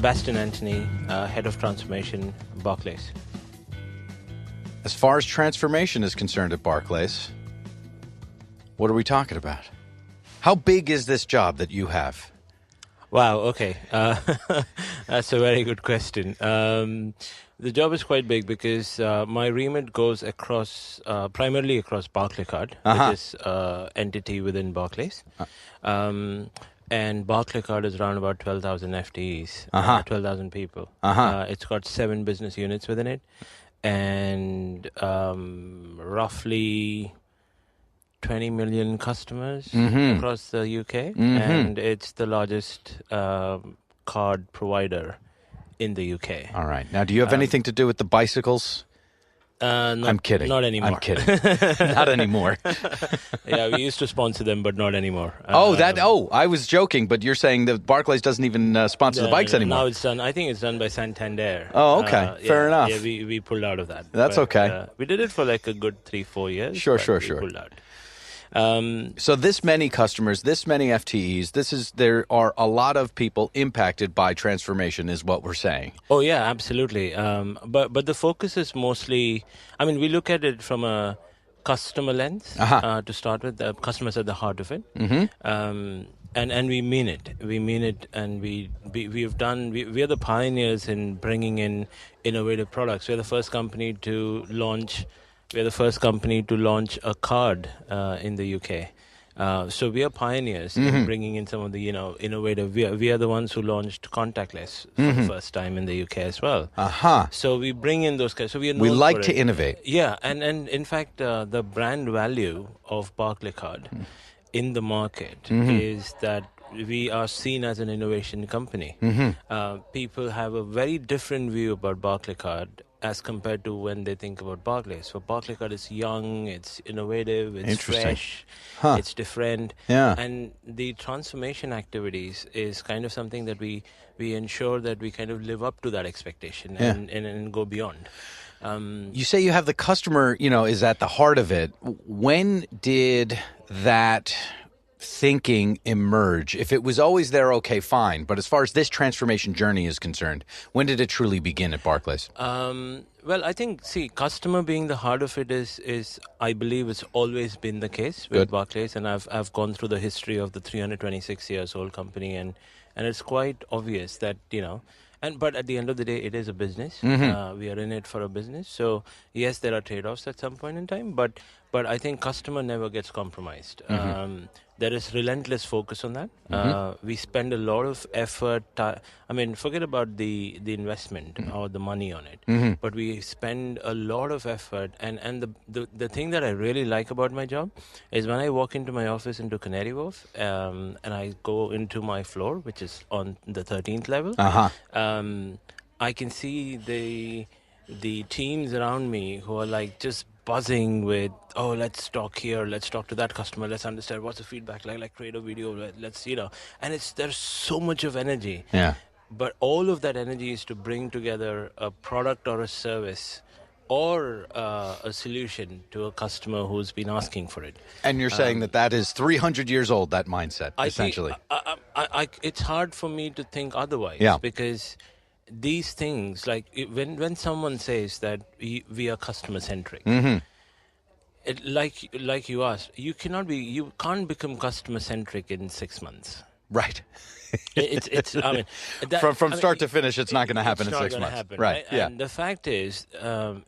Sebastian Antony, Head of Transformation, Barclays. As far as transformation is concerned at Barclays, what are we talking about? How big is this job that you have? Wow, okay. That's a very good question. The job is quite big because my remit goes across, primarily across Barclay Card, which is entity within Barclays. And Barclay Card is around about 12,000 FTEs, 12,000 people. It's got 7 business units within it, and roughly 20 million customers across the UK, and it's the largest card provider in the UK. All right. Now, do you have anything to do with the bicycles? I'm kidding. Not anymore. I'm kidding. Not anymore. Yeah, we used to sponsor them, but not anymore. I was joking, but you're saying that Barclays doesn't even sponsor the bikes anymore. Now it's done. I think it's done by Santander. Oh, okay. Fair enough. Yeah, we pulled out of that. That's okay. We did it for like a good 3-4 years. Sure. We pulled out. So this many customers, this many FTEs, there are a lot of people impacted by transformation is what we're saying. Oh, yeah, absolutely. But the focus is mostly, I mean, we look at it from a customer lens to start with. The customer's at the heart of it. And we mean it. We mean it, and we are the pioneers in bringing in innovative products. We're the first company to launch a card in the UK. So we are pioneers in bringing in some of the innovative. We are the ones who launched contactless for the first time in the UK as well. So we bring in those guys. So we like to innovate. Yeah, and in fact, the brand value of Barclay Card in the market is that we are seen as an innovation company. People have a very different view about Barclay Card as compared to when they think about Barclays. So Barclay Card is young, it's innovative, it's fresh, it's different. Yeah. And the transformation activities is kind of something that we ensure that we kind of live up to that expectation and go beyond. You say you have the customer, is at the heart of it. When did that thinking emerge? If it was always there, okay, fine. But as far as this transformation journey is concerned, when did it truly begin at Barclays? Well, I think, customer being the heart of it is I believe it's always been the case with Barclays, and I've gone through the history of the 326 years old company, and it's quite obvious that, but at the end of the day, it is a business. We are in it for a business. So yes, there are trade-offs at some point in time, but I think customer never gets compromised. There is relentless focus on that. We spend a lot of effort. Forget about the investment or the money on it, but we spend a lot of effort. And the thing that I really like about my job is when I walk into my office into Canary Wharf and I go into my floor, which is on the 13th level, I can see the teams around me who are like just buzzing with, let's talk here, let's talk to that customer, let's understand what's the feedback like create a video, let's and there's so much of energy. Yeah. But all of that energy is to bring together a product or a service or a solution to a customer who's been asking for it. And you're saying that is 300 years old, that mindset, essentially. It's hard for me to think otherwise, because these things, like when someone says that we are customer centric, like you asked, you can't become customer centric in 6 months. Right. From start to finish, it's not going to happen in 6 months. Happen, right. Yeah. And the fact is,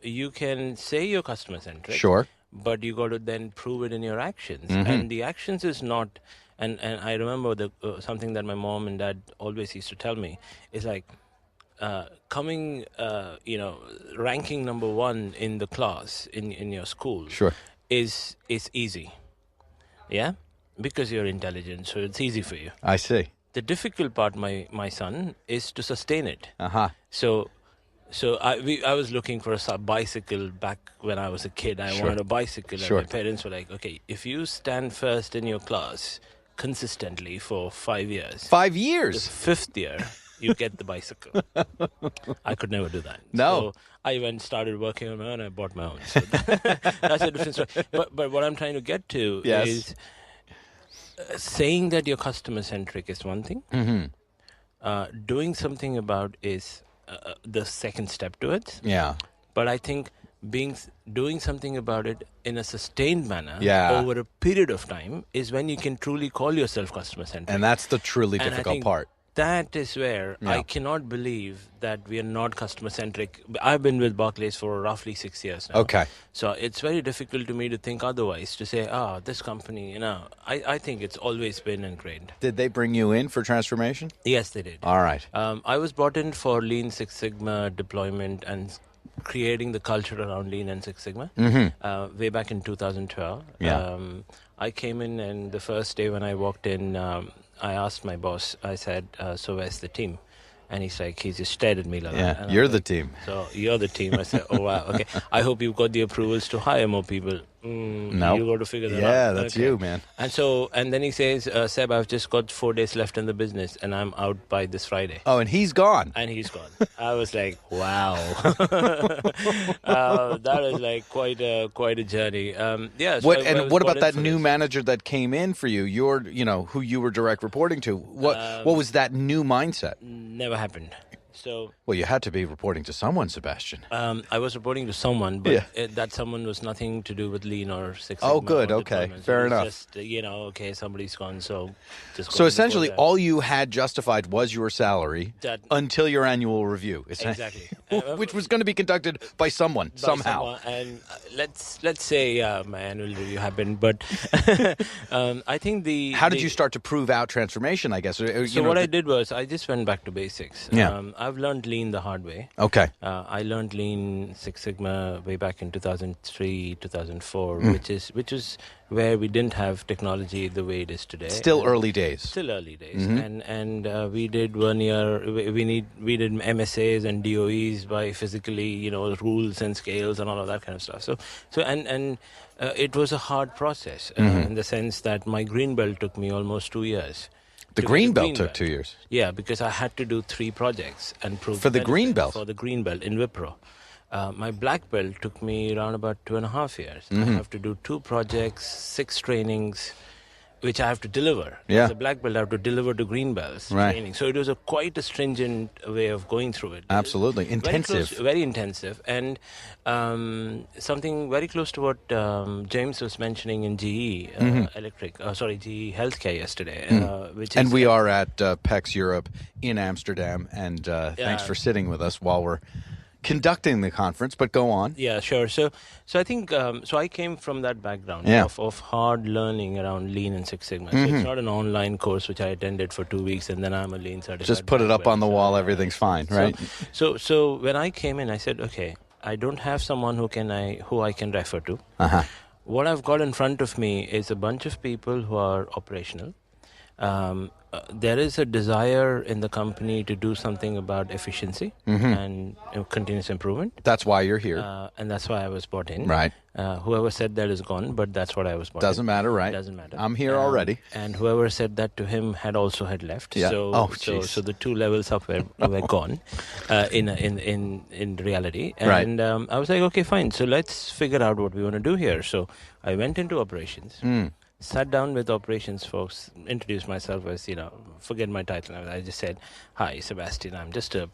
you can say you're customer centric. Sure. But you got to then prove it in your actions, and the actions is not. And I remember something that my mom and dad always used to tell me is like, ranking number 1 in the class in your school is easy. Yeah? Because you're intelligent, so it's easy for you. I see. The difficult part, my son, is to sustain it. So I was looking for a bicycle back when I was a kid. I wanted a bicycle, and my parents were like, okay, if you stand first in your class consistently for 5 years. 5 years? The 5th year, you get the bicycle. I could never do that. No. So I went started working on my own. I bought my own. So that's a different story. But what I'm trying to get to is saying that you're customer centric is one thing. doing something about is the second step to it. Yeah. But I think doing something about it in a sustained manner over a period of time is when you can truly call yourself customer-centric. And that's the truly And difficult part. That is where I cannot believe that we are not customer-centric. I've been with Barclays for roughly 6 years now. Okay. So it's very difficult to me to think otherwise, to say, this company, I think it's always been ingrained. Did they bring you in for transformation? Yes, they did. All right. I was brought in for Lean Six Sigma deployment and creating the culture around Lean and Six Sigma way back in 2012. Yeah. I came in, and the first day when I walked in, I asked my boss, I said, so where's the team? And he's like, he just stared at me like that. Yeah, you're the team. So you're the team. I said, oh, wow, okay. I hope you've got the approvals to hire more people. No. You got to figure that out. Yeah, that's you, man. And then he says, Seb, I've just got 4 days left in the business, and I'm out by this Friday. Oh, and he's gone. And he's gone. I was like, wow. That is like quite a journey. Yeah. So what about that new manager that came in for you? Who you were direct reporting to. What was that new mindset? Never happened. So, well, you had to be reporting to someone, Sebastian. I was reporting to someone, but that someone was nothing to do with Lean or Six Sigma. Oh, good. Okay. Fair enough. Just, okay, somebody's gone, so just go. So essentially, all you had justified was your salary until your annual review. Exactly. Which was going to be conducted by someone, somehow. And let's say my annual review happened, but I think How did you start to prove out transformation, I guess? What I did was I just went back to basics. Yeah. I've learned Lean the hard way. Okay. I learned Lean Six Sigma way back in 2003, 2004, which is where we didn't have technology the way it is today. Still early days. And we did 1 year. We did MSAs and DOEs by physically, rules and scales and all of that kind of stuff. It was a hard process in the sense that my green belt took me almost 2 years. The green belt took 2 years. Yeah, because I had to do 3 projects and prove for the green belt. For the green belt in Wipro. My black belt took me around about 2.5 years. I have to do 2 projects, 6 trainings, which I have to deliver. Yeah. As a black belt, I have to deliver to green belts training. So it was quite a stringent way of going through it. Absolutely. Intensive. Very intensive. And something very close to what James was mentioning in GE GE Healthcare yesterday. And we are at PEX Europe in Amsterdam. And thanks for sitting with us while we're conducting the conference, but go on. Yeah, sure. So I think I came from that background of hard learning around Lean and Six Sigma. So it's not an online course which I attended for 2 weeks and then I'm a Lean certified. Just put it up on the wall, everything's fine, right? So when I came in, I said, okay, I don't have someone who I can refer to. What I've got in front of me is a bunch of people who are operational. There is a desire in the company to do something about efficiency and continuous improvement. That's why you're here. And that's why I was brought in. Right. Whoever said that is gone, but that's what I was brought in. Doesn't matter, right? Doesn't matter. I'm here already. And whoever said that to him had left. Yeah. So the 2 levels up were gone in reality. And I was like, okay, fine. So let's figure out what we want to do here. So I went into operations. Sat down with operations folks, introduced myself as, forget my title. I just said, hi, Sebastian, I'm just a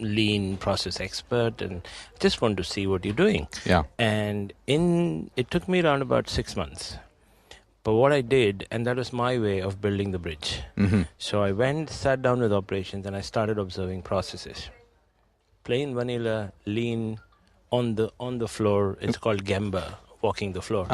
lean process expert and just want to see what you're doing. Yeah. And it took me around about 6 months. But what I did, and that was my way of building the bridge. So I sat down with operations and I started observing processes. Plain vanilla, lean, on the floor, it's called Gemba. Walking the floor.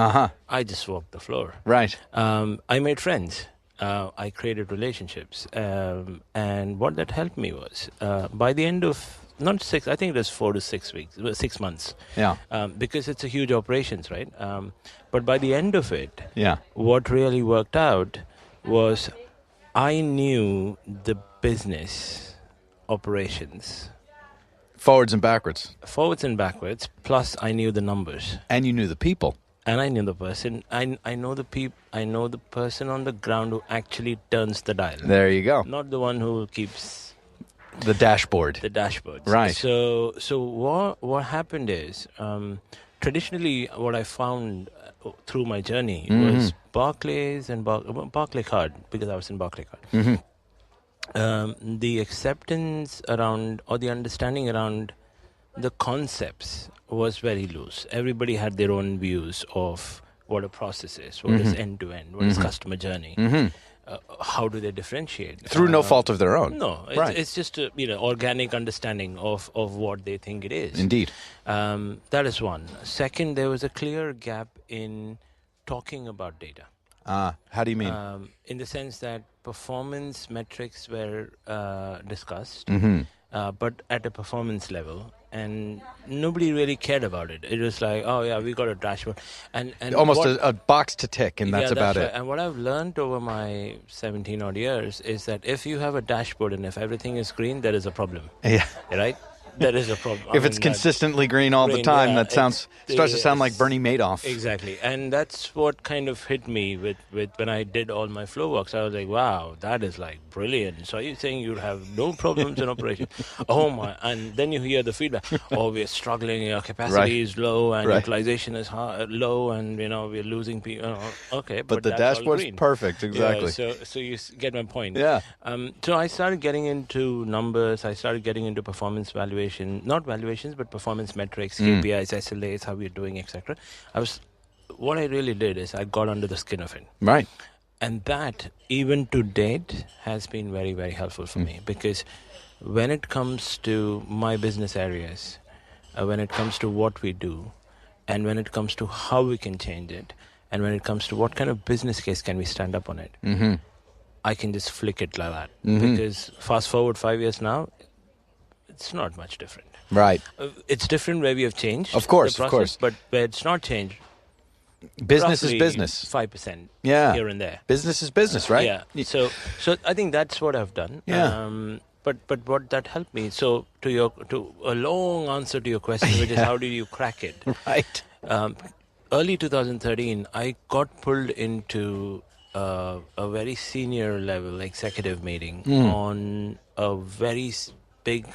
I just walked the floor. Right. I made friends. I created relationships. And what that helped me was, by the end of, not 6, I think it was 4 to 6 weeks, 6 months. Yeah. Because it's a huge operations, right? But by the end of it, yeah, what really worked out was I knew the business operations. Forwards and backwards. Forwards and backwards. Plus, I knew the numbers. And you knew the people. And I knew the person. I know the I know the person on the ground who actually turns the dial. There you go. Not the one who keeps the dashboard. The dashboard. Right. So what happened is, traditionally, what I found through my journey was Barclays and Barclay card, because I was in Barclay card. the acceptance around, or the understanding around the concepts was very loose. Everybody had their own views of what a process is, what is end-to-end, what is customer journey, how do they differentiate. Through no fault of their own. No, it's just a organic understanding of what they think it is. Indeed. That is one. Second, there was a clear gap in talking about data. How do you mean? In the sense that performance metrics were discussed, but at a performance level, and nobody really cared about it. It was like, oh yeah, we got a dashboard, and almost a box to tick, and that's about right. it. And what I've learned over my 17 odd years is that if you have a dashboard and if everything is green, there is a problem. Yeah. Right? There is a problem. If it's consistently green all the time, that starts to sound like Bernie Madoff. Exactly. And that's what kind of hit me with when I did all my flow works. I was like, wow, that is like brilliant. So are you saying you have no problems in operation? Oh my. And then you hear the feedback. Oh, we're struggling. Our capacity is low and utilization is low, and we're losing people. Okay. But the dashboard's perfect. Exactly. Yeah, so you get my point. Yeah. So I started getting into numbers. I started getting into performance valuation. Not valuations, but performance metrics, KPIs, SLAs, how we're doing, etc. What I really did is I got under the skin of it. Right. And that, even to date, has been very, very helpful for me, because when it comes to my business areas, when it comes to what we do, and when it comes to how we can change it, and when it comes to what kind of business case can we stand up on it, I can just flick it like that. Because fast forward 5 years now, it's not much different. Right. It's different where we have changed. Of course, the process, of course. But where it's not changed, business is business. 5% here and there. Business is business, right? Yeah. So I think that's what I've done. Yeah. But what that helped me. So to a long answer to your question, which is how do you crack it? Right. Early 2013, I got pulled into a very senior level executive meeting on a very big,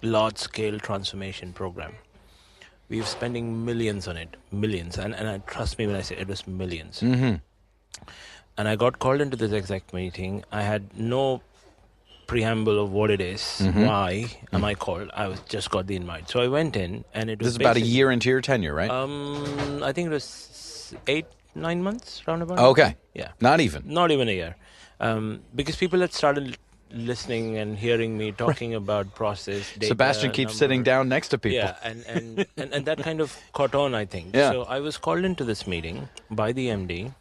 large-scale transformation program. We were spending millions on it, millions, and trust me when I say it was millions. And I got called into this exec meeting. I had no preamble of what it is, why am I called. I just got the invite. So I went in, and it was This is about a year into your tenure, right? I think it was 8-9 months, roundabout. Okay. Yeah. Not even a year. Because people had started listening and hearing me talking about process data. Sebastian keeps sitting down next to people. Yeah, and that kind of caught on, I think. Yeah. So I was called into this meeting by the MD,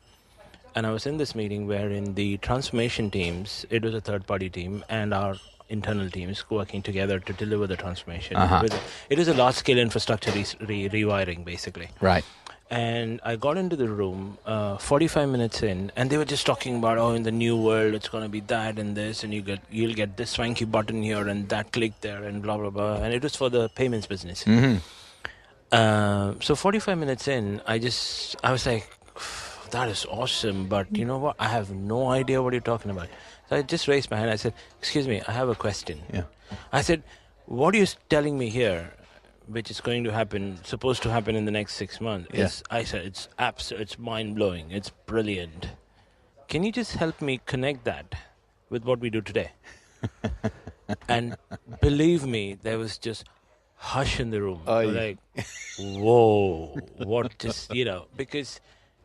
and I was in this meeting wherein the transformation teams, it was a third-party team, and our internal teams working together to deliver the transformation. It is a large-scale infrastructure rewiring, basically. Right. And I got into the room 45 minutes in, and they were just talking about, in the new world, it's going to be that and this, and you'll get this swanky button here and that click there and blah, blah, blah. And it was for the payments business. So 45 minutes in, I was like, that is awesome, but you know what? I have no idea what you're talking about. So I just raised my hand. I said, excuse me, I have a question. Yeah. I said, what are you telling me here, which is going to happen, supposed to happen in the next 6 months? I said, it's mind-blowing. It's brilliant. Can you just help me connect that with what we do today? And believe me, there was just hush in the room. Like, whoa, what just, because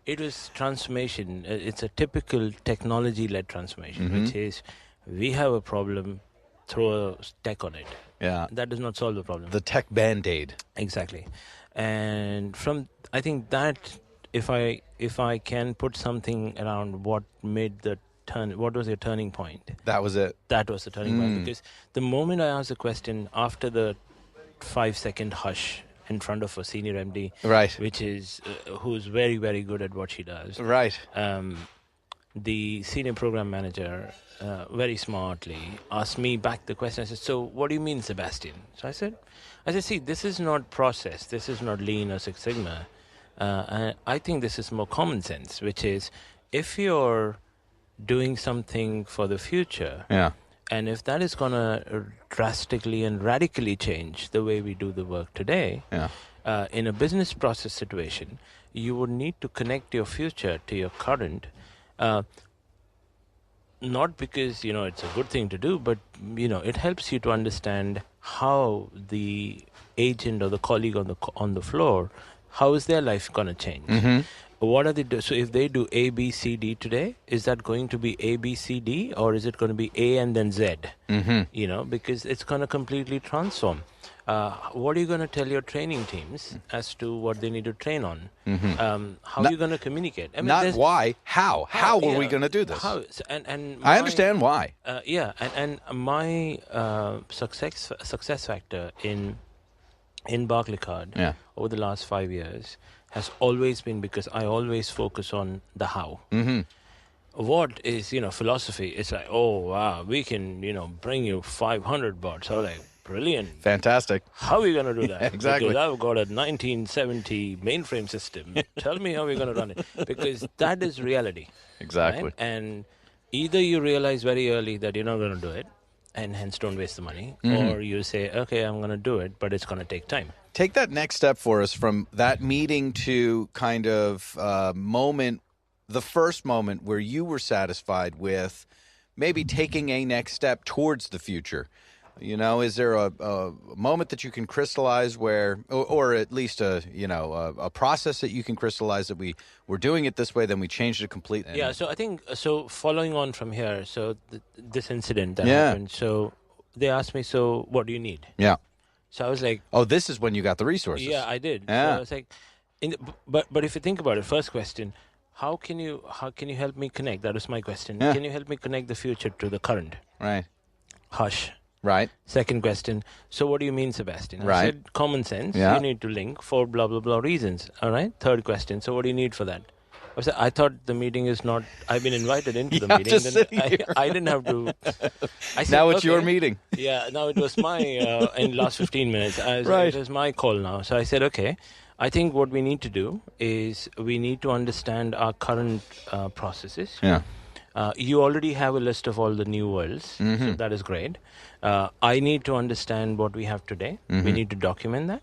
it was transformation. It's a typical technology-led transformation, which is we have a problem, throw a tech on it. Yeah. That does not solve the problem. The tech Band-Aid. Exactly. And I think that if I can put something around what made the turn, what was your turning point? That was it. That was the turning point. Because the moment I asked the question, after the 5-second hush in front of a senior MD, right, which is who's very, very good at what she does. Right. The senior program manager very smartly asked me back the question. I said, so what do you mean, Sebastian? So I said, see, this is not process. This is not Lean or Six Sigma. And I think this is more common sense, which is if you're doing something for the future, and if that is going to drastically and radically change the way we do the work today, in a business process situation, you would need to connect your future to your current. not because, it's a good thing to do, but, it helps you to understand how the agent or the colleague on the floor, how is their life going to change? What are they do? So if they do A, B, C, D today, is that going to be A, B, C, D, or is it going to be A and then Z? Because it's going to completely transform. What are you going to tell your training teams as to what they need to train on? How are you going to communicate? I mean, not why, how. How are we going to do this? How, and I understand why. And my success factor in Barclay Card over the last 5 years has always been because I always focus on the how. What is, philosophy? It's like, oh, wow, we can, bring you 500 bots. I was like, brilliant. Fantastic. How are we going to do that? Yeah, exactly. Because I've got a 1970 mainframe system. Tell me how we're going to run it. Because that is reality. Exactly. Right? And either you realize very early that you're not going to do it, and hence don't waste the money, or you say, okay, I'm going to do it, but it's going to take time. Take that next step for us from that meeting to kind of moment, the first moment where you were satisfied with maybe taking a next step towards the future. Is there a moment that you can crystallize where, or at least a process that you can crystallize that we're doing it this way, then we changed it completely? Yeah, so I think, following on from here, this incident that happened, so they asked me, so what do you need? Yeah. So I was like... Oh, this is when you got the resources. Yeah, I did. Yeah. So I was like... But if you think about it, first question, how can you help me connect? That was my question. Yeah. Can you help me connect the future to the current? Right. Hush. Right. Second question, so what do you mean, Sebastian? I Right. said, common sense. Yeah. You need to link for blah, blah, blah reasons. All right. Third question, so what do you need for that? I thought the meeting is not... I've been invited into the meeting. Just sitting here. I didn't have to... I said, now it's okay. your meeting. Yeah, now it was my... in the last 15 minutes. Right. It was my call now. So I said, okay, I think what we need to do is we need to understand our current processes. Yeah. You already have a list of all the new worlds, so that is great. I need to understand what we have today. We need to document that.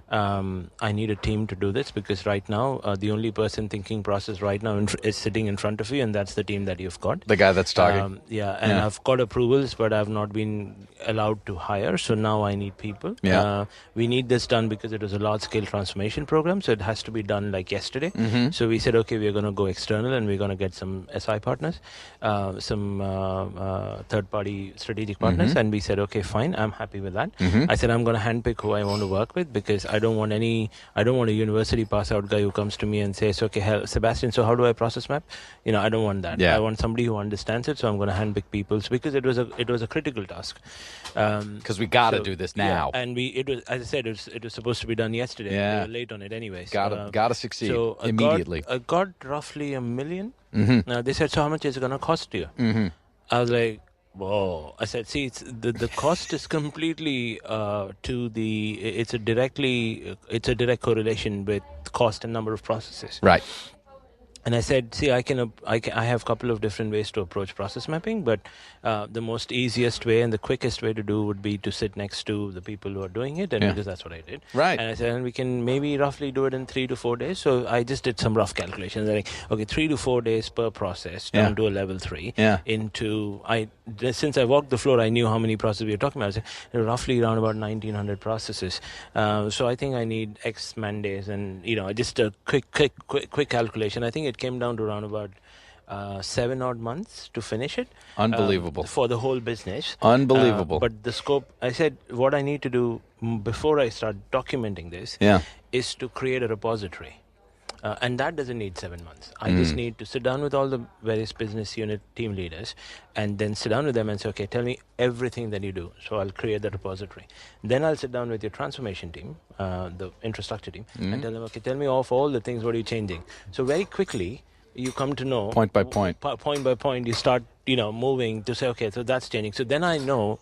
I need a team to do this because right now, the only person thinking process right now is sitting in front of you, and that's the team that you've got. The guy that's talking. I've got approvals, but I've not been allowed to hire, so now I need people. Yeah. We need this done because it was a large-scale transformation program, so it has to be done like yesterday. So we said, okay, we're going to go external, and we're going to get some SI partners, some third-party strategic partners, and we said, okay, fine, I'm happy with that. I said, I'm going to handpick who I want to work with because I don't want a university pass out guy who comes to me and says, okay, Sebastian, so how do I process map? I don't want that. Yeah. I want somebody who understands it, so I'm going to handpick people because it was a critical task. Because we got to do this now. Yeah, and it was, as I said, it was supposed to be done yesterday. Yeah. We were late on it anyways. Got to succeed so immediately. I got roughly $1 million. Now they said, so how much is it going to cost you? I was like, whoa. I said, see, the cost is completely it's a direct correlation with cost and number of processes. Right. And I said, see, I have a couple of different ways to approach process mapping, but the most easiest way and the quickest way to do would be to sit next to the people who are doing it, and because that's what I did. Right. And I said, and we can maybe roughly do it in 3 to 4 days. So I just did some rough calculations. Like, okay, 3 to 4 days per process down to a level 3. Yeah. Since I walked the floor, I knew how many processes we were talking about. I said, roughly around about 1,900 processes. So I think I need X man days, and just a quick calculation. I think it came down to around about 7 odd months to finish it. Unbelievable. For the whole business. Unbelievable. But the scope, I said, what I need to do before I start documenting this is to create a repository. And that doesn't need 7 months. I just need to sit down with all the various business unit team leaders and then sit down with them and say, okay, tell me everything that you do. So I'll create the repository. Then I'll sit down with your transformation team, the infrastructure team, and tell them, okay, tell me of all the things, what are you changing? So very quickly, you come to know. Point by point. Point by point, you start, moving to say, okay, so that's changing. So then I know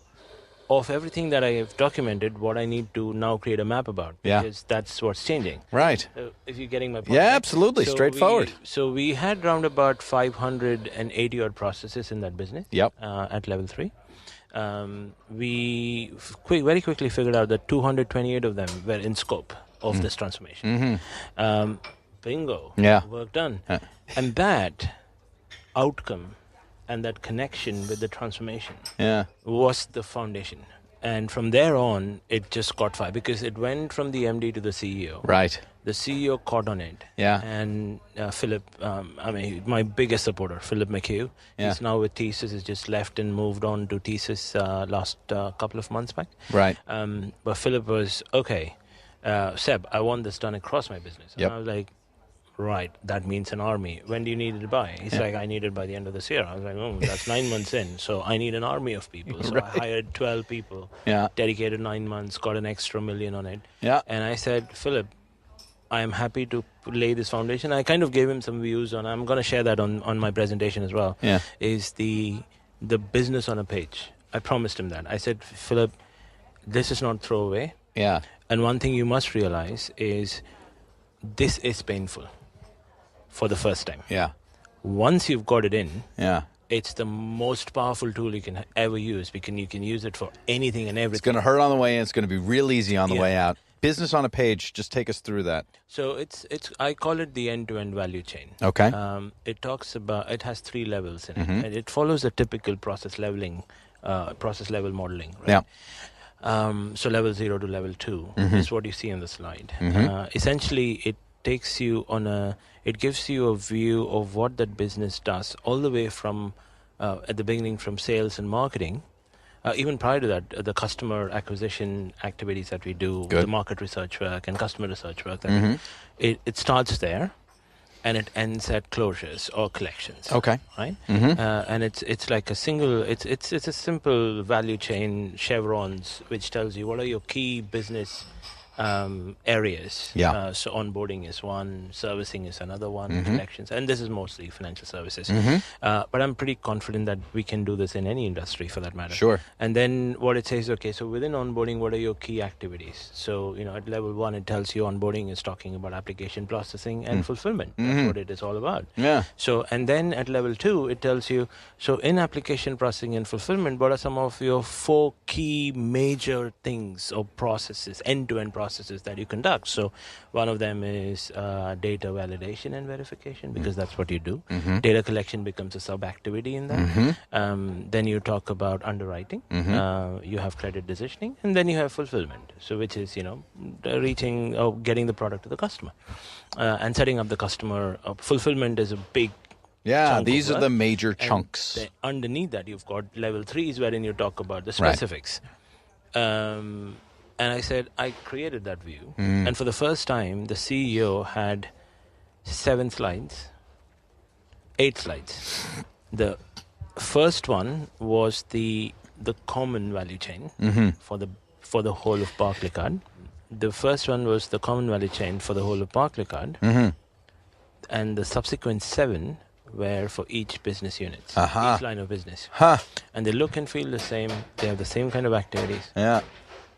of everything that I have documented, what I need to now create a map about. Because that's what's changing. Right. If you're getting my point. Yeah, absolutely. So straightforward. We had around about 580 odd processes in that business. Yep. At level 3. We very quickly figured out that 228 of them were in scope of this transformation. Bingo. Yeah. Work done. And that outcome and that connection with the transformation Yeah. was the foundation. And from there on, it just caught fire because it went from the MD to the CEO. Right. The CEO caught on it. Yeah. And Philip, my biggest supporter, Philip McHugh, he's now with Thesis. He's just left and moved on to Thesis last couple of months back. Right. But Philip was, okay, Seb, I want this done across my business. And I was like, right, that means an army. When do you need it by? He's like, I need it by the end of this year. I was like, oh, that's 9 months in. So I need an army of people. So I hired 12 people, dedicated 9 months, got an extra $1 million on it. Yeah. And I said, Philip, I am happy to lay this foundation. I kind of gave him some views on, I'm going to share that on my presentation as well, is the business on a page. I promised him that. I said, Philip, this is not throwaway. Yeah. And one thing you must realize is this is painful. For the first time. Yeah. Once you've got it in, it's the most powerful tool you can ever use because you can use it for anything and everything. It's going to hurt on the way in. It's going to be real easy on the way out. Business on a page. Just take us through that. So it's I call it the end-to-end value chain. Okay. It has 3 levels in it. And it follows a typical process level modeling. Right? Yeah. So level 0 to level 2 is what you see on the slide. Essentially, it takes you it gives you a view of what that business does all the way from at the beginning from sales and marketing, even prior to that, the customer acquisition activities that we do, the market research work and customer research work, it starts there and it ends at closures or collections. Okay. Right? And it's like a single, it's a simple value chain, chevrons, which tells you what are your key business areas. So onboarding is one, servicing is another one, collections, and this is mostly financial services. But I'm pretty confident that we can do this in any industry for that matter. Sure. And then what it says, okay, so within onboarding, what are your key activities? So, at level 1, it tells you onboarding is talking about application processing and fulfillment. That's what it is all about. Yeah. So, and then at level 2, it tells you, so in application processing and fulfillment, what are some of your 4 key major things or processes, end-to-end processes that you conduct? So one of them is data validation and verification, because that's what you do. Data collection becomes a sub-activity in that. Then you talk about underwriting. You have credit decisioning, and then you have fulfillment. So which is, reaching or getting the product to the customer. And setting up the customer. Fulfillment is a big these are the major chunks. Underneath that, you've got level 3 is wherein you talk about the specifics. And I said, I created that view. And for the first time, the CEO had 7 slides, 8 slides. The first one was the common value chain for the whole of Barclay card. The first one was the common value chain for the whole of Barclay card. And the subsequent 7 were for each business unit, each line of business. And they look and feel the same. They have the same kind of activities.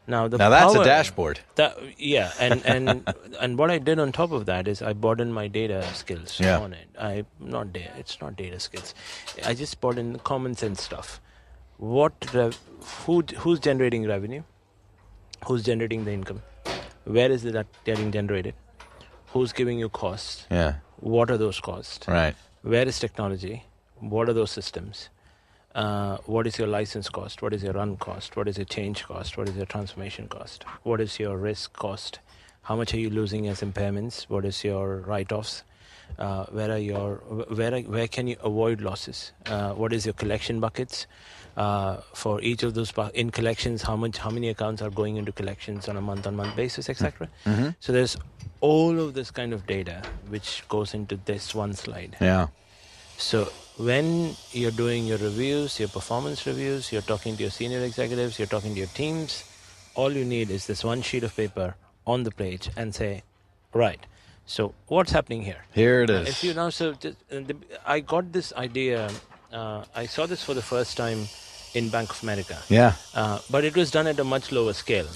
Now that's a dashboard. And what I did on top of that is I brought in my data skills on it. It's not data skills. I just brought in common sense stuff. Who's generating revenue? Who's generating the income? Where is it getting generated? Who's giving you costs? What are those costs? Right. Where is technology? What are those systems? What is your license cost? What is your run cost? What is your change cost? What is your transformation cost? What is your risk cost? How much are you losing as impairments? What is your write-offs? Where can you avoid losses? What is your collection buckets? For each of those in collections, how many accounts are going into collections on a month-on-month basis, etc. So there's all of this kind of data which goes into this one slide. So when you're doing your reviews, your performance reviews, you're talking to your senior executives, you're talking to your teams, all you need is this one sheet of paper on the page and say, right, so what's happening here? Here it is. If you now, I got this idea, I saw this for the first time in Bank of America. But it was done at a much lower scale.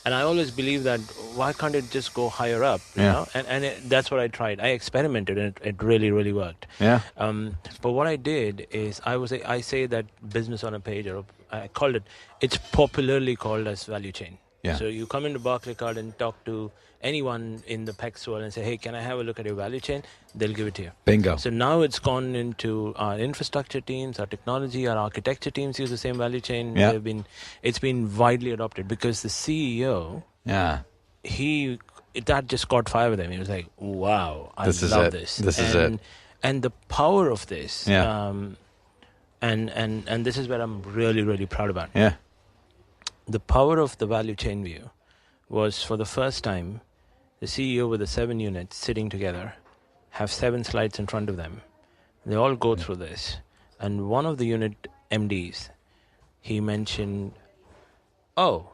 And I always believe that why can't it just go higher up? You know? And that's what I tried. I experimented and it really, really worked. But what I did is I say that business on a page, or I called it, it's popularly called as value chain. Yeah. So you come into Barclay Card and talk to anyone in the PEX world and say, hey, can I have a look at your value chain? They'll give it to you. Bingo. So now it's gone into our infrastructure teams, our technology, our architecture teams use the same value chain. Yeah. It's been widely adopted because the CEO, that just caught fire with him. He was like, wow, I love this. This is it. And the power of this, Yeah. and this is where I'm really, really proud about. Yeah. The power of the value chain view was, for the first time, the CEO with the 7 units sitting together, have 7 slides in front of them. They all go through this. And one of the unit MDs, he mentioned, oh,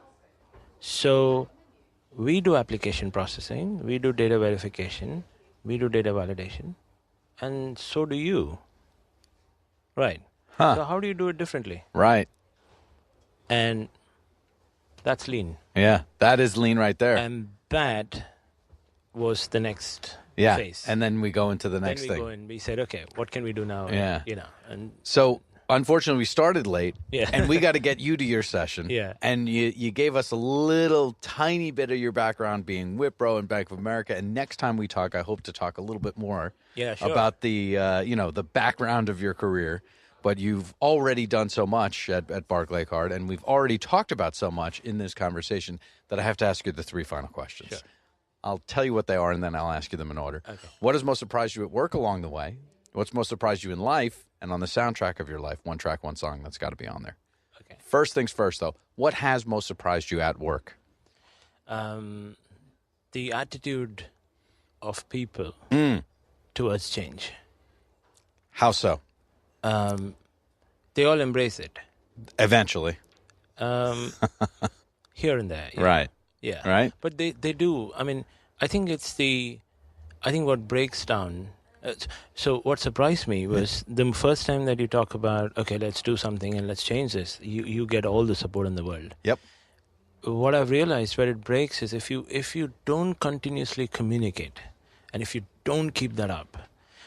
so we do application processing, we do data verification, we do data validation, and so do you. Right. Huh. So how do you do it differently? Right. And that's lean. Yeah, that is lean right there. And that was the next yeah. phase. And then we go into the next then thing. We go and we said, okay, what can we do now? Yeah. And so unfortunately we started late. Yeah. And we got to get you to your session. Yeah. And you gave us a little tiny bit of your background being Wipro and Bank of America. And next time we talk, I hope to talk a little bit more about the the background of your career. But you've already done so much at Barclay Card, and we've already talked about so much in this conversation that I have to ask you the 3 final questions. Sure. I'll tell you what they are, and then I'll ask you them in order. Okay. What has most surprised you at work along the way? What's most surprised you in life? And on the soundtrack of your life, 1 track, 1 song, that's got to be on there. Okay. First things first, though. What has most surprised you at work? The attitude of people towards change. How so? They all embrace it. Eventually. Here and there. Yeah. Right. Yeah. Right. But they do. I mean, I think what breaks down. So what surprised me was the first time that you talk about, okay, let's do something and let's change this, you get all the support in the world. Yep. What I've realized where it breaks is if you don't continuously communicate, and if you don't keep that up,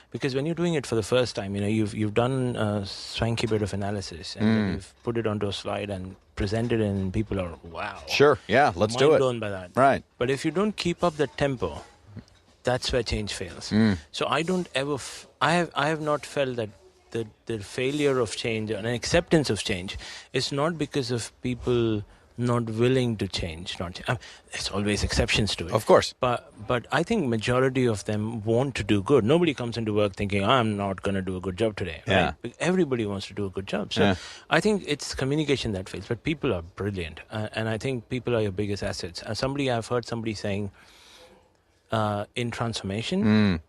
because when you're doing it for the first time, you've done a swanky bit of analysis and then you've put it onto a slide and presented it, and people are, wow. Sure, yeah, let's do it. Mind blown by that. Right. But if you don't keep up the tempo, that's where change fails. So I don't ever, I have not felt that the failure of change and acceptance of change is not because of people not willing to change. There's always exceptions to it. Of course. But I think majority of them want to do good. Nobody comes into work thinking, I'm not going to do a good job today. Yeah. Right? Everybody wants to do a good job. So I think it's communication that fails. But people are brilliant. And I think people are your biggest assets. I've heard somebody saying, in transformation,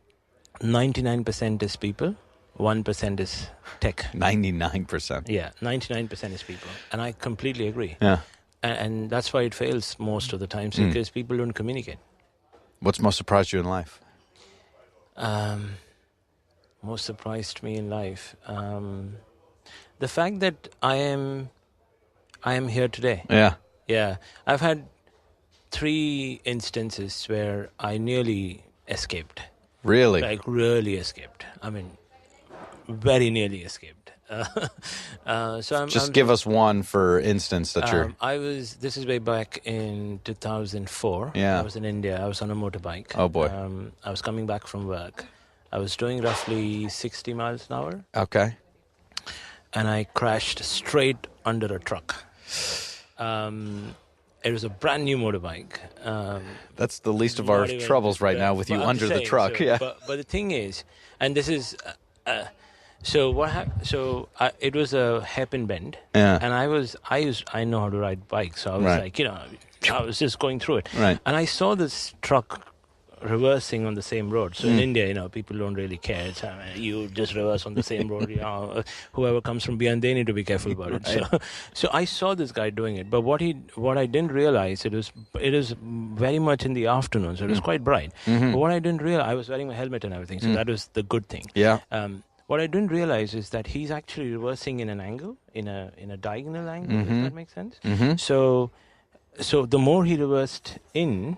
99% is people, 1% is tech. 99%. Yeah, 99% is people. And I completely agree. Yeah. And that's why it fails most of the times, because people don't communicate. What's most surprised you in life? Most surprised me in life, the fact that I am here today. Yeah. I've had 3 instances where I nearly escaped. Really? Like really escaped. I mean, very nearly escaped. Give us one, for instance, that you're... This is way back in 2004. Yeah. I was in India. I was on a motorbike. Oh, boy. I was coming back from work. I was doing roughly 60 miles an hour. Okay. And I crashed straight under a truck. It was a brand new motorbike. That's the least of our troubles right now with you under the truck. So, but the thing is, and this is... So what happened? So it was a hairpin bend, and I know how to ride bikes, so I was like, I was just going through it, and I saw this truck reversing on the same road. So in India, people don't really care. It's, you just reverse on the same road. Whoever comes from behind, they need to be careful about it. So I saw this guy doing it, but what I didn't realize, it was very much in the afternoon, so it was quite bright. But what I didn't realize, I was wearing my helmet and everything, so that was the good thing. Yeah. What I didn't realize is that he's actually reversing in an angle, in a diagonal angle, if that makes sense. So the more he reversed in,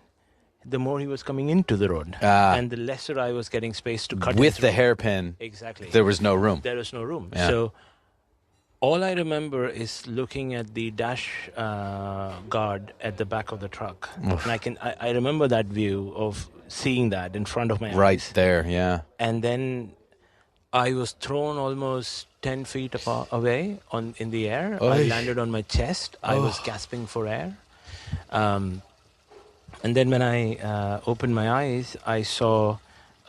the more he was coming into the road. And the lesser I was getting space to cut with the hairpin. Exactly. There was no room. There was no room. Yeah. So All I remember is looking at the dash guard at the back of the truck. Oof. And I remember that view of seeing that in front of my eyes. Right there, yeah. And then I was thrown almost 10 feet away in the air. I landed on my chest. I was gasping for air. And then when I opened my eyes, I saw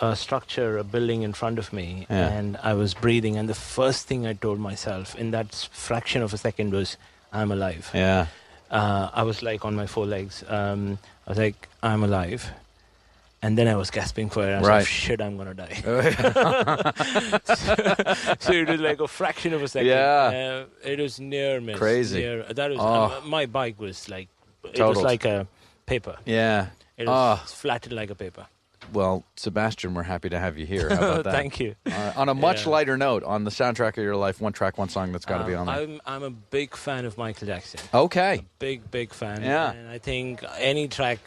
a structure, a building in front of me, and I was breathing. And the first thing I told myself in that fraction of a second was, I'm alive. Yeah. I was like on my four legs. I was like, I'm alive. And then I was gasping for air. I was like, shit, I'm going to die. So it was like a fraction of a second. Yeah. It was near miss. Crazy. That was my bike was like, it Totaled. was like a paper. Yeah. It was flattened like a paper. Well, Sebastian, we're happy to have you here. How about that? Thank you. On a much lighter note, on the soundtrack of your life, one track, one song that's got to be on there. I'm a big fan of Michael Jackson. Okay. Big fan. Yeah. And I think any track,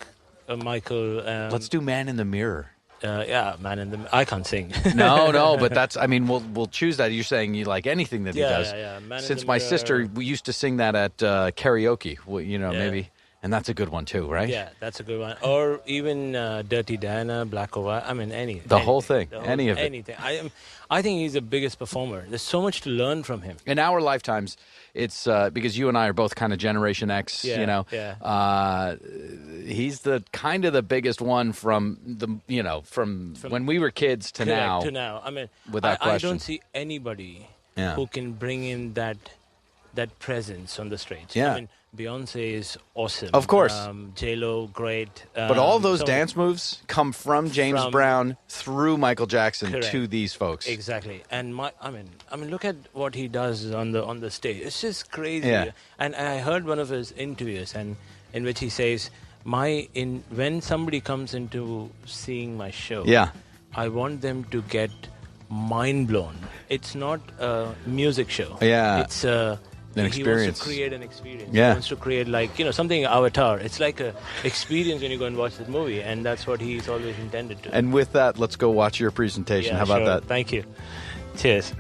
Michael... Let's do Man in the Mirror. Man in the... I can't sing. No, but that's... I mean, we'll choose that. You're saying you like anything that he does. Yeah. Man Since in the my Mirror. sister, we used to sing that at karaoke, maybe... And that's a good one too, right? Yeah, that's a good one. Or even Dirty Diana, Black or White. I mean, whole thing, any of it. Anything. I think he's the biggest performer. There's so much to learn from him. In our lifetimes, it's because you and I are both kind of Generation X. Yeah. He's the kind of the biggest one from from when we were kids to now. To now. I mean, without question. I don't see anybody who can bring in that presence on the stage. Yeah. I mean, Beyonce is awesome. Of course. J-Lo, great. But all those dance moves come from James Brown through Michael Jackson to these folks. Exactly. And I mean, look at what he does on the stage. It's just crazy. Yeah. And I heard one of his interviews, and in which he says, when somebody comes into seeing my show, I want them to get mind blown. It's not a music show. Yeah. It's an experience. He wants to create an experience. Yeah. He wants to create something Avatar. It's like a experience when you go and watch the movie, and that's what he's always intended to. And with that, let's go watch your presentation. How about that? Thank you. Cheers.